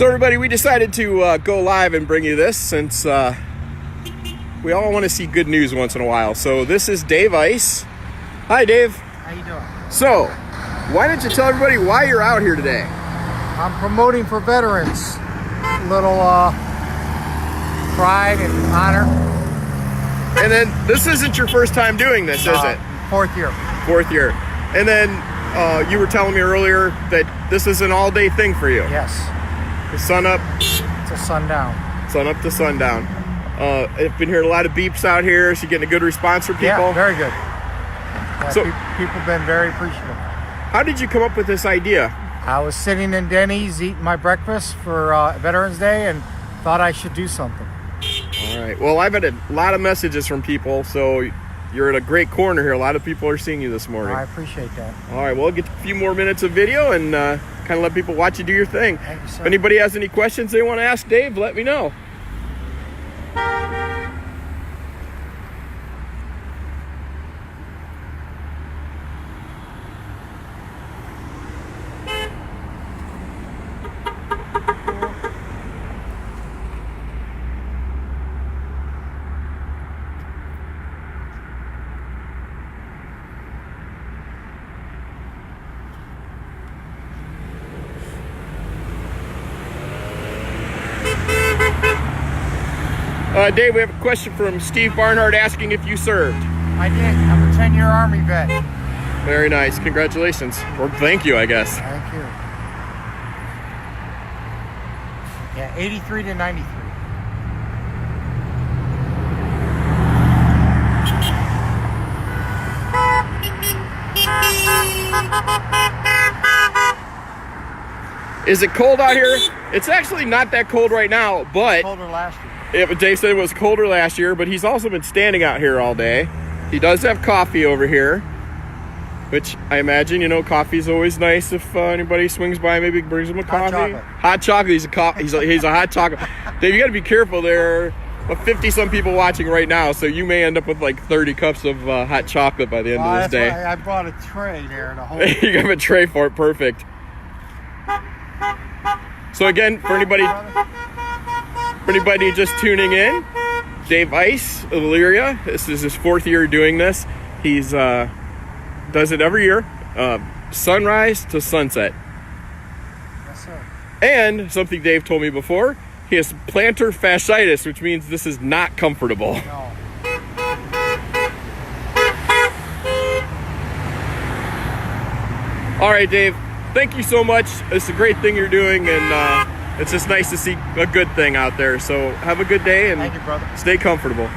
So everybody, we decided to go live and bring you this since we all want to see good news once in a while. So this is Dave Ice. Hi, Dave. How you doing? So, why don't you tell everybody why you're out here today? I'm promoting for veterans. A little pride and honor. And then this isn't your first time doing this, is it? Fourth year. Fourth year. And then you were telling me earlier that this is an all-day thing for you. Yes. The sun up. It's a sundown. Sun up to sundown. I've been hearing a lot of beeps out here. So you're getting a good response from people? Yeah, very good. Yeah, So- people have been very appreciative. How did you come up with this idea? I was sitting in Denny's eating my breakfast for Veterans Day and thought I should do something. All right. Well, I've had a lot of messages from people, so you're in a great corner here. A lot of people are seeing you this morning. I appreciate that. All right. Well, we'll get a few more minutes of video and kind of let people watch you do your thing. Thank you, sir. If anybody has any questions they want to ask Dave, let me know. Dave, we have a question from Steve Barnhart asking if you served. I did. I'm a 10-year Army vet. Very nice. Congratulations. Or thank you, I guess. Thank you. Yeah, 83 to 93. Is it cold out here? It's actually not that cold right now, but Colder last year. Dave said it was colder last year, but he's also been standing out here all day. He does have coffee over here, which I imagine, coffee's always nice if anybody swings by, maybe brings him a coffee. Chocolate. Hot chocolate. He's a hot chocolate. Dave, you got to be careful. There are 50-some people watching right now, so you may end up with like 30 cups of hot chocolate by the end of this day. That's why I brought a tray there to hold. You have a tray for it. Perfect. So again, for anybody just tuning in, Dave Ice of Elyria. This is his fourth year doing this. He's does it every year, sunrise to sunset. Yes, sir. And something Dave told me before, he has plantar fasciitis, which means this is not comfortable. No. All right, Dave. Thank you so much. It's a great thing you're doing, and it's just nice to see a good thing out there. So have a good day and Thank you, brother. stay comfortable.